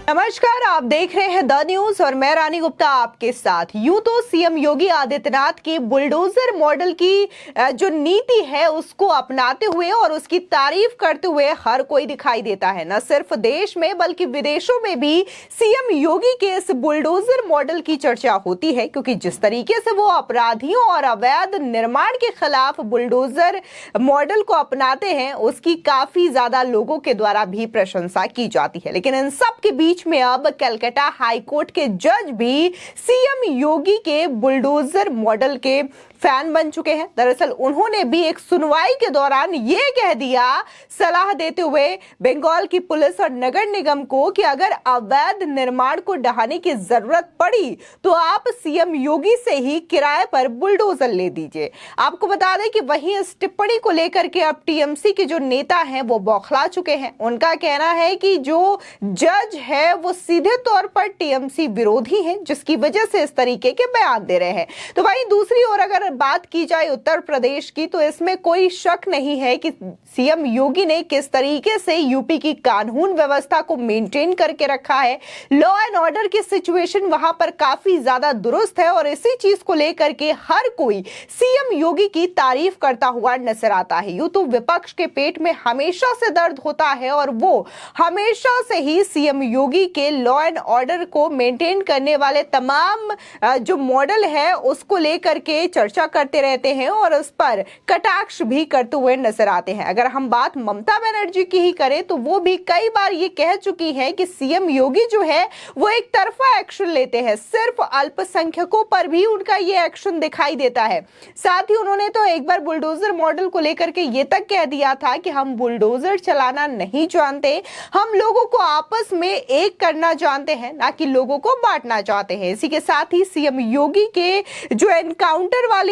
नमस्कार, आप देख रहे हैं द न्यूज और मैं रानी गुप्ता आपके साथ। यूं तो सीएम योगी आदित्यनाथ की बुलडोजर मॉडल की जो नीति है उसको अपनाते हुए और उसकी तारीफ करते हुए हर कोई दिखाई देता है। न सिर्फ देश में बल्कि विदेशों में भी सीएम योगी के इस बुलडोजर मॉडल की चर्चा होती है, क्योंकि जिस तरीके से वो अपराधियों और अवैध निर्माण के खिलाफ बुलडोजर मॉडल को अपनाते हैं उसकी काफी ज्यादा लोगों के द्वारा भी प्रशंसा की जाती है। लेकिन इन सब के बीच में अब कलकत्ता हाई कोर्ट के जज भी सीएम योगी के बुलडोजर मॉडल के फैन बन चुके हैं। दरअसल उन्होंने भी एक सुनवाई के दौरान यह कह दिया, सलाह देते हुए बंगाल की पुलिस और नगर निगम को कि अगर अवैध निर्माण को ढहाने की जरूरत पड़ी तो आप सीएम योगी से ही किराए पर बुलडोजर ले दीजिए। आपको बता दें कि वहीं इस टिप्पणी को लेकर के अब टीएमसी के जो नेता हैं वो बौखला चुके हैं। उनका कहना है कि जो जज है वो सीधे तौर पर टीएमसी विरोधी हैं, जिसकी वजह से इस तरीके के बयान दे रहे हैं। तो वहीं दूसरी ओर अगर बात की जाए उत्तर प्रदेश की, तो इसमें कोई शक नहीं है कि सीएम योगी ने किस तरीके से यूपी की कानून व्यवस्था को मेंटेन करके रखा है। लॉ एंड ऑर्डर की सिचुएशन वहां पर काफी ज्यादा दुरुस्त है और इसी चीज को लेकर के हर कोई सीएम योगी की तारीफ करता हुआ नजर आता है। यूं तो विपक्ष के पेट में हमेशा से दर्द होता है और वो हमेशा से ही सीएम योगी के लॉ एंड ऑर्डर को मेंटेन करने वाले तमाम जो मॉडल है उसको लेकर के चर्चा करते रहते हैं और उस पर कटाक्ष भी करते हुए नजर आते हैं। अगर हम बात ममता बनर्जी की ही करें तो वो भी कई बार ये कह चुकी हैं कि सीएम योगी जो है वो एक तरफा एक्शन लेते हैं, सिर्फ अल्पसंख्यकों पर भी उनका ये एक्शन दिखाई देता है। साथ ही उन्होंने तो एक बार बुलडोजर मॉडल को लेकर के ये तक कह दिया था कि हम बुलडोजर चलाना नहीं जानते, हम लोगों को आपस में एक करना जानते हैं, ना कि लोगों को बांटना चाहते हैं। इसी के साथ ही सीएम योगी के जो एनकाउंटर वाली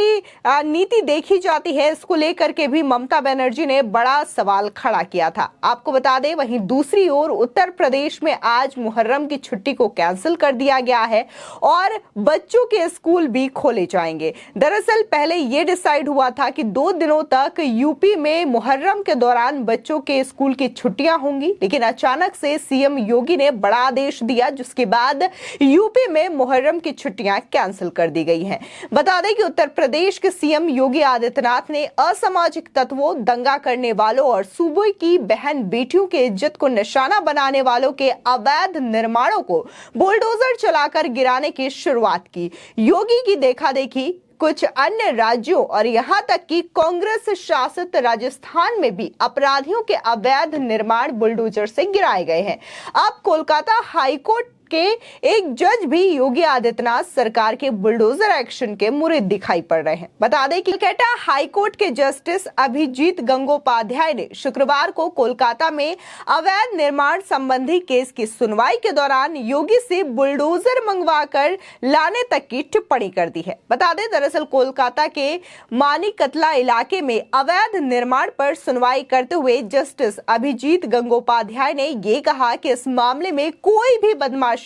नीति देखी जाती है इसको लेकर के भी ममता बनर्जी ने बड़ा सवाल खड़ा किया था। आपको बता दें वहीं दूसरी ओर उत्तर प्रदेश में आज मुहर्रम की छुट्टी को कैंसिल कर दिया गया है और बच्चों के स्कूल भी खोले जाएंगे। दरअसल पहले यह डिसाइड हुआ था कि 2 दिनों तक यूपी में मुहर्रम के दौरान बच्चों के स्कूल की छुट्टियां होंगी, लेकिन अचानक से सीएम योगी ने बड़ा आदेश दिया जिसके बाद यूपी में मुहर्रम की छुट्टियां कैंसिल कर दी गई हैं। बता दें कि उत्तर प्रदेश के सीएम योगी आदित्यनाथ ने असामाजिक तत्वों, दंगा करने वालों और सूबे की बहन बेटियों के इज्जत को निशाना बनाने वालों के अवैध निर्माणों को बुलडोजर चलाकर गिराने की शुरुआत की। योगी की देखा देखी कुछ अन्य राज्यों और यहां तक कि कांग्रेस शासित राजस्थान में भी अपराधियों के अवैध निर्माण बुलडोजर से गिराए गए हैं। अब कोलकाता हाईकोर्ट के एक जज भी योगी आदित्यनाथ सरकार के बुलडोजर एक्शन के मुरीद दिखाई पड़ रहे हैं। बता दें कि कलकत्ता हाईकोर्ट के जस्टिस अभिजीत गंगोपाध्याय ने शुक्रवार को कोलकाता में अवैध निर्माण संबंधी केस की सुनवाई के दौरान योगी से बुलडोजर मंगवाकर लाने तक की टिप्पणी कर दी है। बता दें दरअसल कोलकाता के मानिकतला इलाके में अवैध निर्माण पर सुनवाई करते हुए जस्टिस अभिजीत गंगोपाध्याय ने यह कहा कि इस मामले में कोई भी बदमाशी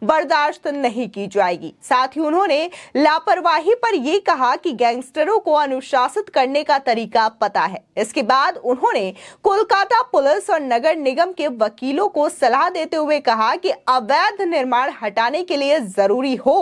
बर्दाश्त नहीं की जाएगी। साथ ही उन्होंने लापरवाही पर यह कहा कि गैंगस्टरों को अनुशासित करने का तरीका पता है। इसके बाद उन्होंने कोलकाता पुलिस और नगर निगम के वकीलों को सलाह देते हुए कहा कि अवैध निर्माण हटाने के लिए जरूरी हो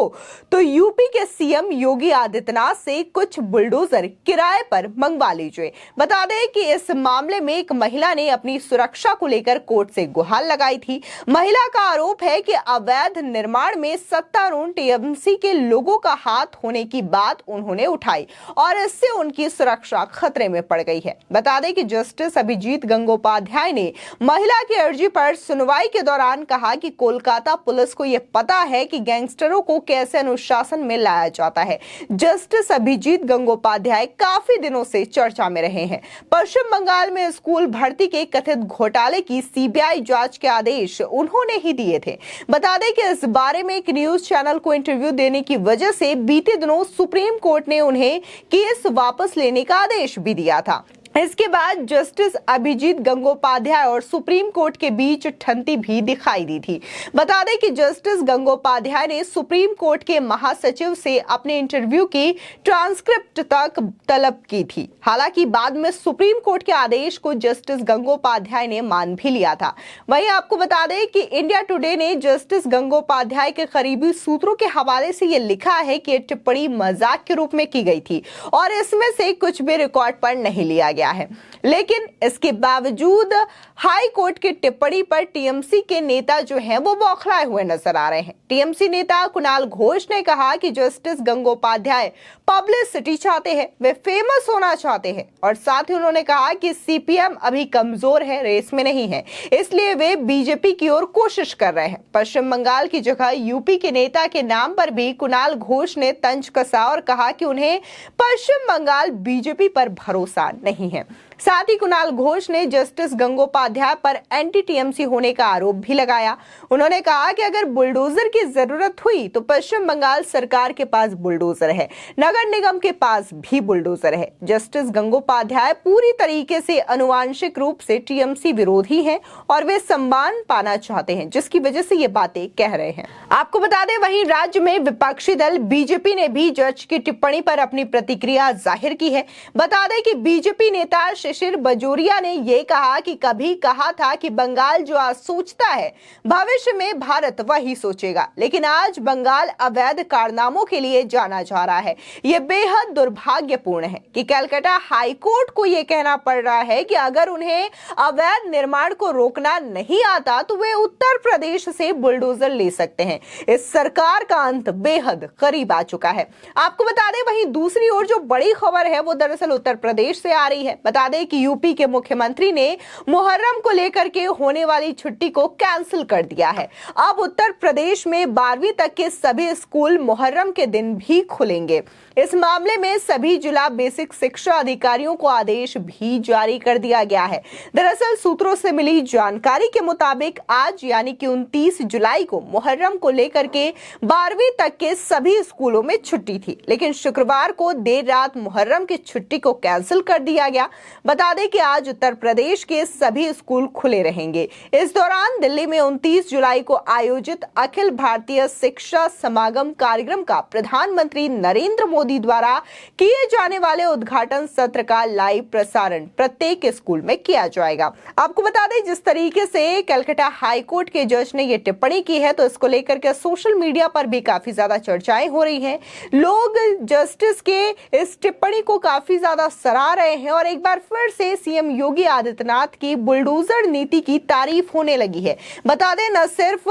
तो यूपी के सीएम योगी आदित्यनाथ से कुछ बुलडोजर किराए पर मंगवा लीजिए। बता दें कि इस मामले में एक महिला ने अपनी सुरक्षा को लेकर कोर्ट से गुहार लगाई थी। महिला का आरोप है कि अवैध निर्माण में सत्तारूढ़ टीएमसी के लोगों का हाथ होने की बात उन्होंने उठाई और इससे उनकी सुरक्षा खतरे में पड़ गई है। बता दें कि जस्टिस अभिजीत गंगोपाध्याय ने महिला की अर्जी पर सुनवाई के दौरान कहा कि कोलकाता पुलिस को यह पता है कि गैंगस्टरों को कैसे अनुशासन में लाया जाता है। जस्टिस अभिजीत गंगोपाध्याय काफी दिनों से चर्चा में रहे हैं। पश्चिम बंगाल में स्कूल भर्ती के कथित घोटाले की सीबीआई जांच के आदेश उन्होंने ही दिए थे। बता दें कि इस बारे में एक न्यूज चैनल को इंटरव्यू देने की वजह से बीते दिनों सुप्रीम कोर्ट ने उन्हें केस वापस लेने का आदेश भी दिया था। इसके बाद जस्टिस अभिजीत गंगोपाध्याय और सुप्रीम कोर्ट के बीच ठंडी भी दिखाई दी थी। बता दें कि जस्टिस गंगोपाध्याय ने सुप्रीम कोर्ट के महासचिव से अपने इंटरव्यू की ट्रांसक्रिप्ट तक तलब की थी। हालांकि बाद में सुप्रीम कोर्ट के आदेश को जस्टिस गंगोपाध्याय ने मान भी लिया था। वहीं आपको बता दें कि इंडिया टुडे ने जस्टिस गंगोपाध्याय के करीबी सूत्रों के हवाले से यह लिखा है कि टिप्पणी मजाक के रूप में की गई थी और इसमें से कुछ भी रिकॉर्ड पर नहीं लिया गया है। लेकिन इसके बावजूद हाई कोर्ट की टिप्पणी पर टीएमसी के नेता जो हैं वो बौखलाए हुए नजर आ रहे हैं। टीएमसी नेता कुणाल घोष ने कहा कि जस्टिस गंगोपाध्याय पब्लिसिटी चाहते हैं, वे फेमस होना चाहते हैं और साथ ही उन्होंने कहा कि सीपीएम अभी कमजोर है, रेस में नहीं है, इसलिए वे बीजेपी की ओर कोशिश कर रहे हैं। पश्चिम बंगाल की जगह यूपी के नेता के नाम पर भी कुणाल घोष ने तंज कसा और कहा कि उन्हें पश्चिम बंगाल बीजेपी पर भरोसा नहीं है। साथ ही कुणाल घोष ने जस्टिस गंगोपाध्याय पर एंटी टीएमसी होने का आरोप भी लगाया। उन्होंने कहा कि अगर बुलडोजर की जरूरत हुई तो पश्चिम बंगाल सरकार के पास बुलडोजर है, नगर निगम के पास भी बुलडोजर है। जस्टिस गंगोपाध्याय पूरी तरीके से आनुवांशिक रूप से टीएमसी विरोधी हैं और वे सम्मान पाना चाहते हैं, जिसकी वजह से ये बातें कह रहे हैं। आपको बता दें, वहीं राज्य में विपक्षी दल बीजेपी ने भी जज की टिप्पणी पर अपनी प्रतिक्रिया जाहिर की है। बता दें कि बीजेपी नेता शिशिर बजोरिया ने यह कहा कि कभी कहा था कि बंगाल जो आज सोचता है भविष्य में भारत वही सोचेगा, लेकिन आज बंगाल अवैध कारनामों के लिए जाना जा रहा है। यह बेहद दुर्भाग्यपूर्ण है कि कलकत्ता हाई कोर्ट को यह कहना पड़ रहा है कि अगर उन्हें अवैध निर्माण को रोकना नहीं आता तो वे उत्तर प्रदेश से बुलडोजर ले सकते हैं। इस सरकार का अंत बेहद करीब आ चुका है। आपको बता दें, वहीं दूसरी ओर जो बड़ी खबर है वो दरअसल उत्तर प्रदेश से आ रही है। बता दें कि यूपी के मुख्यमंत्री ने मुहर्रम को लेकर के होने वाली छुट्टी को कैंसिल कर दिया है। अब उत्तर प्रदेश में 12वीं तक के सभी स्कूल मुहर्रम के दिन भी खुलेंगे। इस मामले में सभी जिला बेसिक शिक्षा अधिकारियों को आदेश भी जारी कर दिया गया है। दरअसल सूत्रों से मिली जानकारी के मुताबिक आज यानी कि 29 जुलाई को मुहर्रम को लेकर के 12वीं तक के सभी स्कूलों में छुट्टी थी, लेकिन शुक्रवार को देर रात मुहर्रम की छुट्टी को कैंसिल कर दिया गया। बता दें कि आज उत्तर प्रदेश के सभी स्कूल खुले रहेंगे। इस दौरान दिल्ली में 29 जुलाई को आयोजित अखिल भारतीय शिक्षा समागम कार्यक्रम का प्रधानमंत्री नरेंद्र मोदी द्वारा किए जाने वाले उद्घाटन सत्र का लाइव प्रसारण प्रत्येक स्कूल में किया जाएगा। आपको बता दें, जिस तरीके से कलकत्ता हाई कोर्ट के जज ने यह टिप्पणी की है तो इसको लेकर के सोशल मीडिया पर भी काफी ज्यादा चर्चाएं हो रही हैं। लोग जस्टिस के इस टिप्पणी को काफी ज्यादा सराह रहे हैं और एक बार फिर से सीएम योगी आदित्यनाथ की बुलडोजर नीति की तारीफ होने लगी है। बता दें, न सिर्फ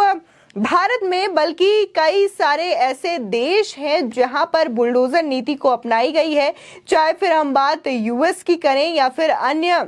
भारत में बल्कि कई सारे ऐसे देश हैं जहां पर बुलडोजर नीति को अपनाई गई है, चाहे फिर हम बात यूएस की करें या फिर अन्य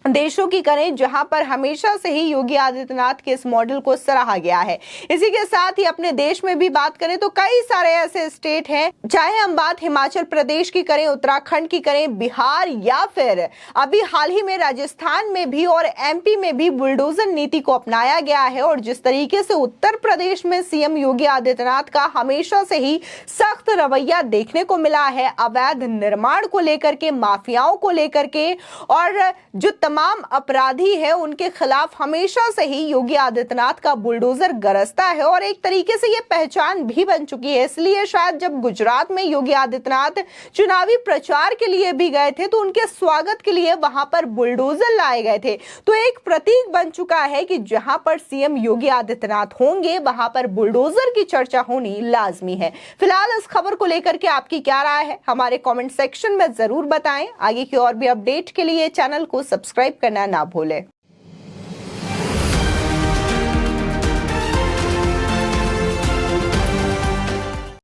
देशों की करें, जहां पर हमेशा से ही योगी आदित्यनाथ के इस मॉडल को सराहा गया है। इसी के साथ ही अपने देश में भी बात करें तो कई सारे ऐसे स्टेट हैं, चाहे हम बात हिमाचल प्रदेश की करें, उत्तराखंड की करें, बिहार या फिर अभी हाल ही में राजस्थान में भी और एमपी में भी बुलडोजर नीति को अपनाया गया है। और जिस तरीके से उत्तर प्रदेश में सीएम योगी आदित्यनाथ का हमेशा से ही सख्त रवैया देखने को मिला है, अवैध निर्माण को लेकर के, माफियाओं को लेकर के, और जो तमाम अपराधी है उनके खिलाफ हमेशा से ही योगी आदित्यनाथ का बुलडोजर गरजता है और एक तरीके से ये पहचान भी बन चुकी है। इसलिए शायद जब गुजरात में योगी आदित्यनाथ चुनावी प्रचार के लिए भी गए थे तो उनके स्वागत के लिए वहां पर बुलडोजर लाए गए थे। तो एक प्रतीक बन चुका है कि जहां पर सीएम योगी आदित्यनाथ होंगे वहां पर बुलडोजर की चर्चा होनी लाजमी है। फिलहाल इस खबर को लेकर के आपकी क्या राय है, हमारे कमेंट सेक्शन में जरूर बताएं। आगे की और भी अपडेट के लिए चैनल को सब्सक्राइब करना ना भूलें।